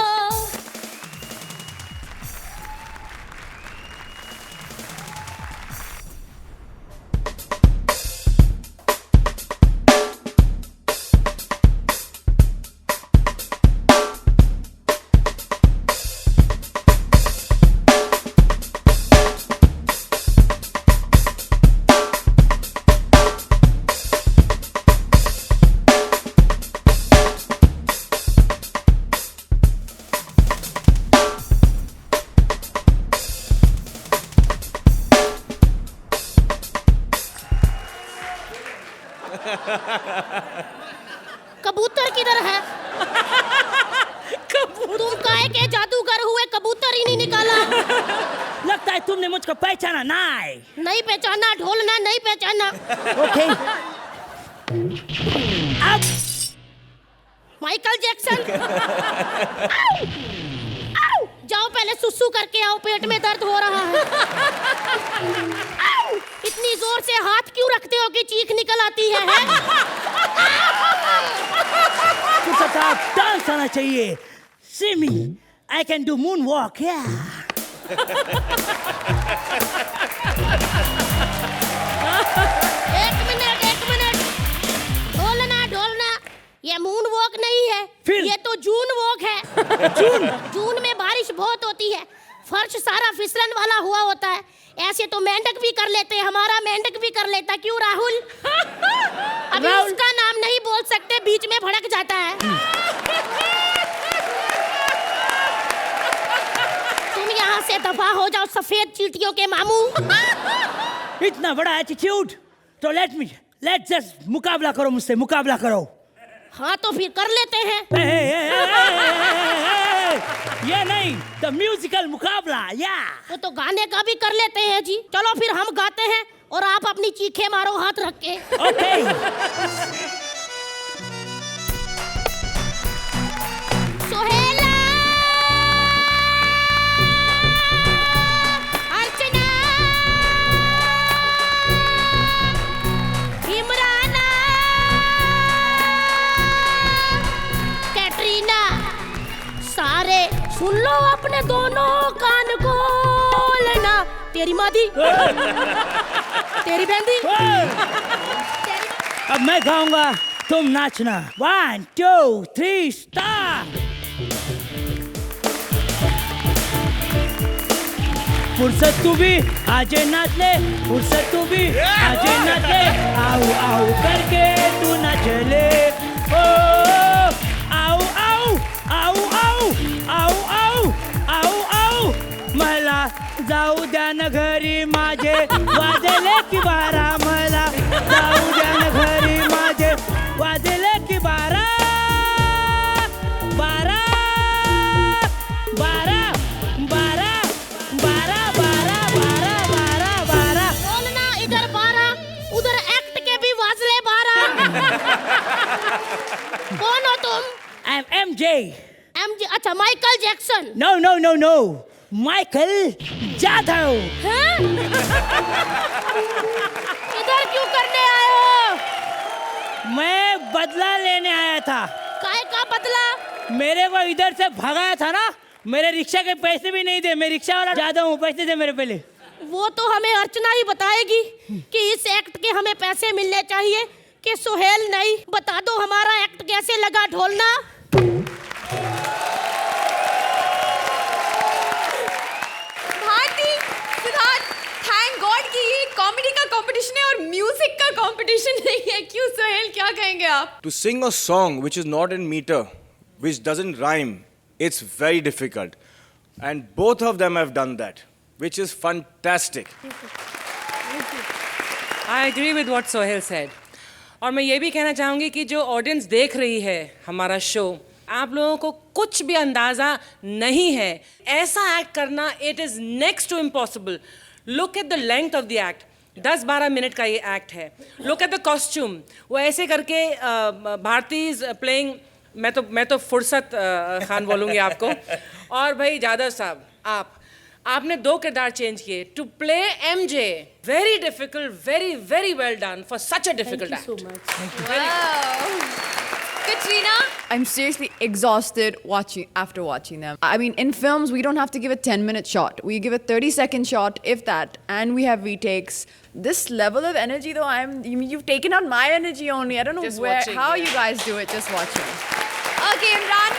कबूतर किधर है? तुम काहे के जादूगर हुए, कबूतर ही नहीं निकाला। लगता है तुमने मुझको पहचाना नहीं पहचाना ढोलना, नहीं पहचाना। ओके अब माइकल जैक्सन। जाओ पहले सुसु करके आओ, पेट में दर्द हो रहा है। इतनी जोर से हाथ क्यों रखते हो कि चीख निकल आती है? कुछ अच्छा डांस आना चाहिए। See me, I can do moonwalk, yeah. एक मिनट, ढोलना, ये मून वॉक नहीं है, फिर? ये तो जून वॉक है। जून में बारिश बहुत होती है, फर्श सारा फिसलन वाला हुआ होता है। ऐसे तो मेंढक भी कर लेते, हमारा मेंढक भी कर लेता। क्यों राहुल? अभी उसका नाम नहीं बोल सकते, बीच में भड़क जाता है। से दफा हो जाओ सफेद चींटियों के मामू। इतना बड़ा एटीट्यूड, तो लेट्स जस्ट मुकाबला करो मुझसे, मुकाबला करो। हाँ तो फिर कर लेते हैं। ये नहीं, द म्यूजिकल मुकाबला, या तो गाने का भी कर लेते हैं जी। चलो फिर हम गाते हैं और आप अपनी चीखें मारो हाथ रख के। ओके। सोहेला, अर्चना, इमराना, कैटरीना, सारे सुन लो अपने दोनों कान को लेना। तेरी मादी, तेरी बहंदी। अब मैं गाऊंगा, तुम नाचना। 1 2 3 स्टार्ट। फुर्सत तू भी आजे नाच ले, फुर्सत तू भी आजे नाच ले, आओ आओ करके तू ना चले। ओ आओ आओ आओ आओ आओ आओ आओ आओ, मला जाऊ द्या ना घरी माझे, वाजले की बारा, मला जाऊ द्या ना घरी माझे, वाजले की बारा, बारा बारा बारा बारा बारा बारा बारा बारा। बोलना इधर 12, उधर एक्ट के भी वाजले 12। कौन हो तुम? I am MJ. एमजे, अच्छा Michael Jackson. No no no no, Michael Jadhav. हैं? इधर क्यों करने आए हो? मैं बदला लेने आया था। काय का बदला? मेरे को इधर से भगाया था ना, मेरे रिक्शा के पैसे भी नहीं दे, मैं रिक्शा वाला जादव हूँ, पैसे दे मेरे पहले। वो तो हमें अर्चना ही बताएगी कि इस एक्ट के हमें पैसे मिलने चाहिए कि सुहेल नहीं। बता दो हमारा एक्ट कैसे लगा ढोलना। भारती, सिद्धार्थ, थैंक गॉड कि ये कॉमेडी का कंपटीशन है और म्यूजिक का कंपटीशन नहीं है। क्यों सोहेल, क्या कहेंगे आप? To sing a song which is not in meter, which doesn't rhyme, it's very difficult. And both of them have done that, which is fantastic. I agree with what Sohail said. और मैं ये भी कहना चाहूँगी कि जो audience देख रही है हमारा शो, आप लोगों को कुछ भी अंदाज़ा नहीं है। ऐसा एक्ट करना, it is next to impossible. Look at the length of the act, 10-12 minute का ये एक्ट है। लुक एट द कॉस्ट्यूम, वो ऐसे करके भारती इज प्लेइंग, मैं तो फुर्सत खान बोलूँगी आपको। और भाई जादव साहब, आपने 2 किरदार चेंज किए to play MJ. Very difficult, very very well done for such a difficult act. Katrina? I'm seriously exhausted after watching them. I mean, in films, we don't have to give a 10-minute shot. We give a 30-second shot, if that, and we have retakes. This level of energy, though, you've taken out my energy only. I don't know how you guys do it, just watching. Okay, Imran,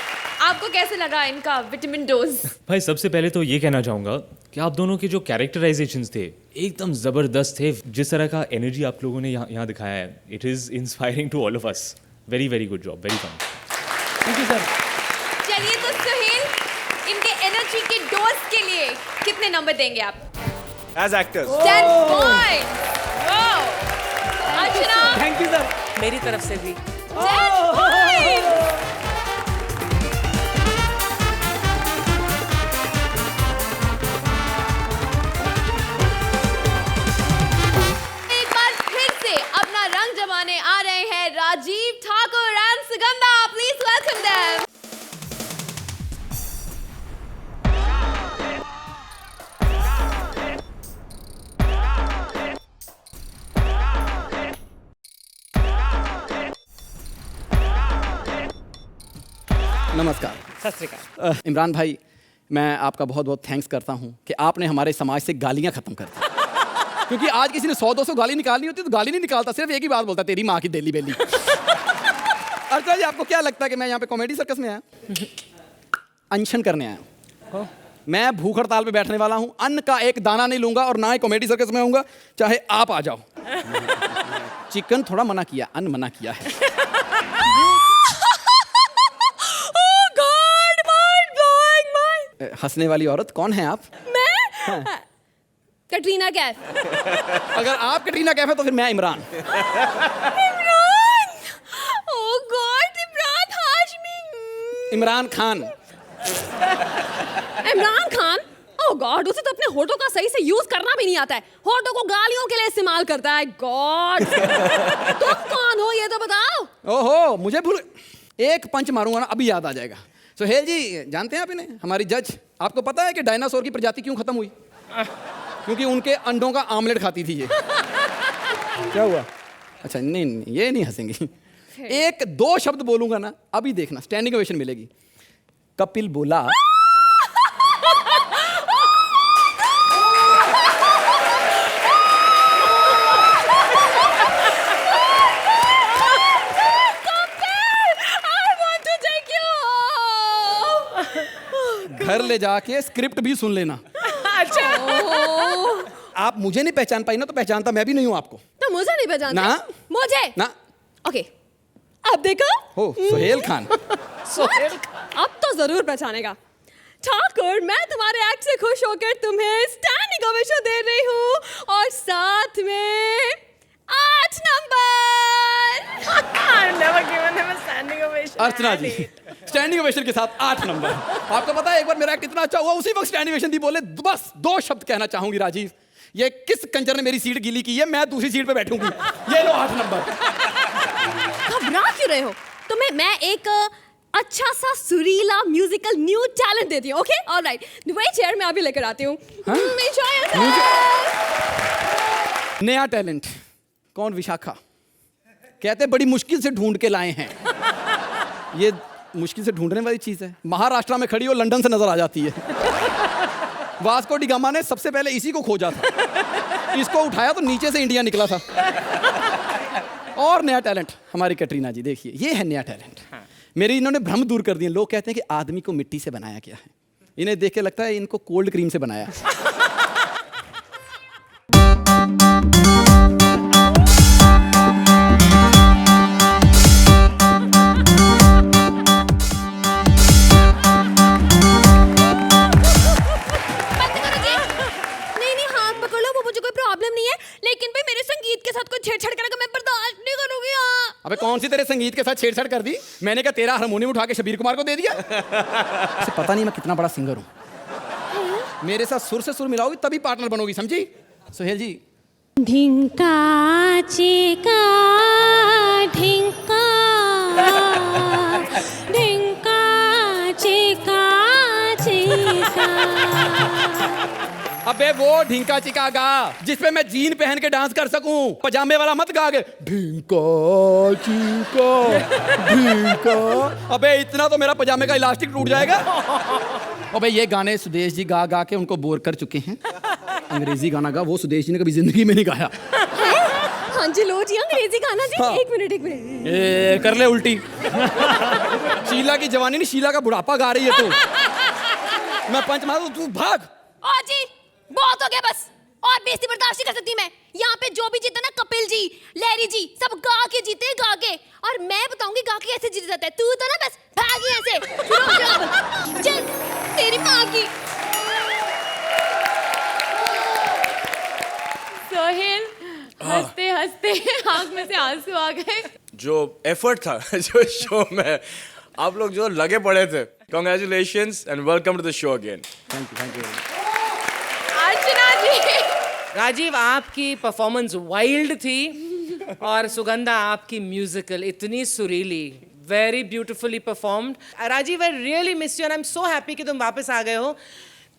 आपको कैसे लगा इनका vitamin dose? भाई सबसे पहले तो ये कहना चाहूँगा कि आप दोनों के जो कैरेक्टराइजेशंस थे एकदम ज़बरदस्त थे। जिस तरह का एनर्जी आप लोगों ने यहाँ दिखाया है, it is inspiring to all of us. Very very good job, very fun. Thank you sir. चलिए तो सुहेल, इनके एनर्जी के डोज के लिए कितने नंबर देंगे आप? As actors. 10 points. Wow. Archana? Thank you sir. मेरी तरफ से भी 10 points. आ रहे हैं Rajiv Thakur and Sugandha. Please welcome them. नमस्कार। सत श्री अकाल। इमरान भाई, मैं आपका बहुत बहुत थैंक्स करता हूं कि आपने हमारे समाज से गालियां खत्म कर दी। क्योंकि आज किसी ने 100-200 गाली निकालनी होती तो गाली नहीं निकालता, सिर्फ एक ही बात बोलता, तेरी माँ की देली बेली। अर्चना जी, आपको क्या लगता है कि मैं यहाँ पे कॉमेडी सर्कस में आया? अनशन करने आया। मैं भूख हड़ताल पे बैठने वाला हूँ, अन्न का एक दाना नहीं लूंगा और ना ही कॉमेडी सर्कस में आऊंगा, चाहे आप आ जाओ। चिकन थोड़ा मना किया, अन्न मना किया है। Oh God, mind blowing, mind. हंसने वाली औरत कौन है आप? मैं कटरीना कैफ। अगर आप कटरीना कैफ है तो फिर मैं इमरान। इमरान, ओह गॉड, इमरान हाशमी। इमरान खान। इमरान खान, ओह गॉड, उसे तो अपने होठों का सही से यूज करना भी नहीं आता है, होठों को गालियों के लिए इस्तेमाल करता है। गॉड, तुम कौन हो ये तो बताओ। ओहो, मुझे भूल, एक पंच मारूंगा ना अभी याद आ जाएगा। सोहेल जी, जानते हैं आप इन्हें, हमारी जज। आपको पता है कि डायनासोर की प्रजाति क्यों खत्म हुई? क्योंकि उनके अंडों का आमलेट खाती थी ये। क्या हुआ? अच्छा नहीं, ये नहीं हंसेंगी। एक दो शब्द बोलूंगा ना, अभी देखना स्टैंडिंग ओवेशन मिलेगी। कपिल बोला। घर ले जाके स्क्रिप्ट भी सुन लेना। अच्छा, आप मुझे नहीं पहचान पाई ना, तो पहचानता मैं भी नहीं हूं आपको। तो मुझे नहीं पहचानते? ना, मुझे ना। ओके, अब देखो। हो सोहेल खान। सोहेल, अब तो जरूर पहचानेगा। ठाकुर, मैं तुम्हारे एक्ट से खुश होकर तुम्हें स्टैंडिंग ओवेशन दे रही हूँ, और साथ में 8 नंबर। Never given him a standing ovation. Archana ji, standing ovation के साथ 8 नंबर। आपको पता है एक बार मेरा एक्ट इतना अच्छा हुआ, उसी वक्त स्टैंडिंग ओवेशन दी। बोले बस 2 शब्द कहना चाहूंगी राजीव, ये किस कंजर ने मेरी सीट गीली की है, मैं दूसरी सीट पे बैठूंगी। ये लो 8 नंबर। घबरा क्यों रहे हो? तुम्हें मैं एक अच्छा सा सुरीला म्यूजिकल न्यू टैलेंट देती हूँ। ओके, ऑलराइट, वही चेयर मैं अभी लेकर आती हूँ। नया टैलेंट कौन? विशाखा। कहते बड़ी मुश्किल से ढूंढ के लाए हैं। ये मुश्किल से ढूंढने वाली चीज है। महाराष्ट्र में खड़ी हो, लंदन से नजर आ जाती है। वास्को डी गामा ने सबसे पहले इसी को खोजा था, इसको उठाया तो नीचे से इंडिया निकला था। और नया टैलेंट हमारी कटरीना जी, देखिए ये है नया टैलेंट। मेरी इन्होंने भ्रम दूर कर दिए। लोग कहते हैं कि आदमी को मिट्टी से बनाया गया है, इन्हें देख के लगता है इनको कोल्ड क्रीम से बनाया। छेड़छाड़ करना मैं बर्दाश्त नहीं करूंगी। अबे कौन सी तेरे संगीत के साथ छेड़छाड़ कर दी? मैंने क्या तेरा हारमोनियम उठा के शबीर कुमार को दे दिया? इसे पता नहीं मैं कितना बड़ा सिंगर हूँ। मेरे साथ सुर से सुर मिलाओगी तभी पार्टनर बनोगी, समझी? सोहेल जी। ढिंका चिका ढिंका ढिंका चिका चिका। अबे वो ढिंका चिका गा जिसपे मैं जीन पहन के डांस कर सकूं, पजामे वाला मत गा के ढिंका चिका ढिंका। अबे इतना तो मेरा पजामे का इलास्टिक टूट जाएगा। अबे ये गाने सुदेश जी गा गा के उनको बोर कर चुके हैं। अंग्रेजी गाना गा, वो सुदेश जी ने कभी जिंदगी में नहीं गाया। हाँ जी, लो जी अंग्रेजी गाना जी। हाँ। एक मिनट ए, कर ले उल्टी। शीला की जवानी नहीं, शीला का बुढ़ापा गा रही है तू। मैं पंच मारू, तू भाग। ओ जी, बहुत हो गया बस, और बेइज्जती बर्दाश्त नहीं कर सकती मैं। यहाँ पे जो भी जीते ना, कपिल जी, लहरी जी, सब गा के जीते, गा के। और मैं बताऊंगी गा के कैसे जीता जाता है। तू तो ना बस भाग यहाँ से। चल तेरी माँ की। सोहेल हंसते हंसते आंख में से आंसू आ गए। जो एफर्ट था जो शो में आप लोग जो लगे पड़े थे, congratulations and welcome to the show again. Thank you. Archana ji, Rajiv आपकी परफॉर्मेंस वाइल्ड थी, और सुगंधा आपकी म्यूजिकल इतनी सुरीली, very beautifully performed. Rajiv, I really miss you and I am so happy कि तुम वापस आ गए हो।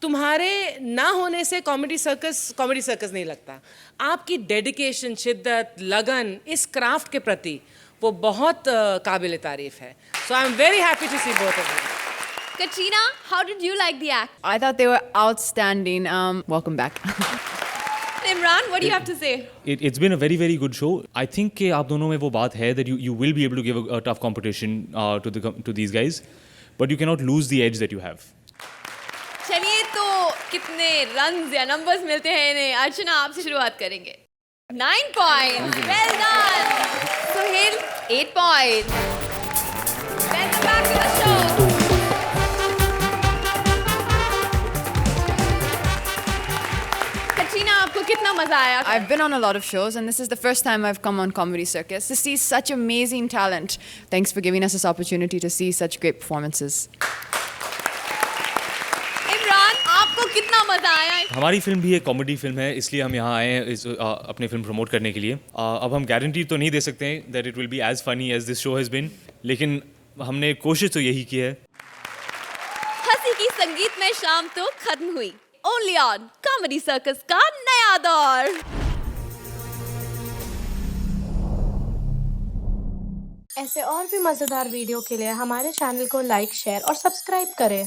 तुम्हारे ना होने से कॉमेडी सर्कस नहीं लगता। आपकी डेडिकेशन, शिद्दत, लगन इस क्राफ्ट के प्रति वो बहुत काबिल तारीफ है। So I am very happy to see both of you. Katrina, how did you like the act? I thought they were outstanding. Welcome back. Imran, what do you have to say? It's been a very, very good show. I think कि आप दोनों में वो बात है that you will be able to give a tough competition to these guys, but you cannot lose the edge that you have. चलिए, तो कितने रन्स या नंबर्स मिलते हैं इन्हें? अर्चना, आपसे शुरुआत करेंगे। 9 points. Well done. Sohail, 8 points. Welcome back to the show. मजा आया था? I've been on a lot of shows, and this is the first time I've come on Comedy Circus to see such amazing talent. Thanks for giving us this opportunity to see such great performances. Imran, आपको कितना मजा आया? हमारी film भी एक comedy film है, इसलिए हम यहाँ आए हैं अपनी फिल्म प्रमोट करने के लिए। अब हम गारंटी तो नहीं दे सकते हैं that it will be as funny as this show has been, लेकिन हमने कोशिश तो यही की है। हंसी की संगीत में शाम तो खत्म हुई। ओनली ऑन कॉमेडी सर्कस का नया दौर। ऐसे और भी मजेदार वीडियो के लिए हमारे चैनल को लाइक, शेयर और सब्सक्राइब करें।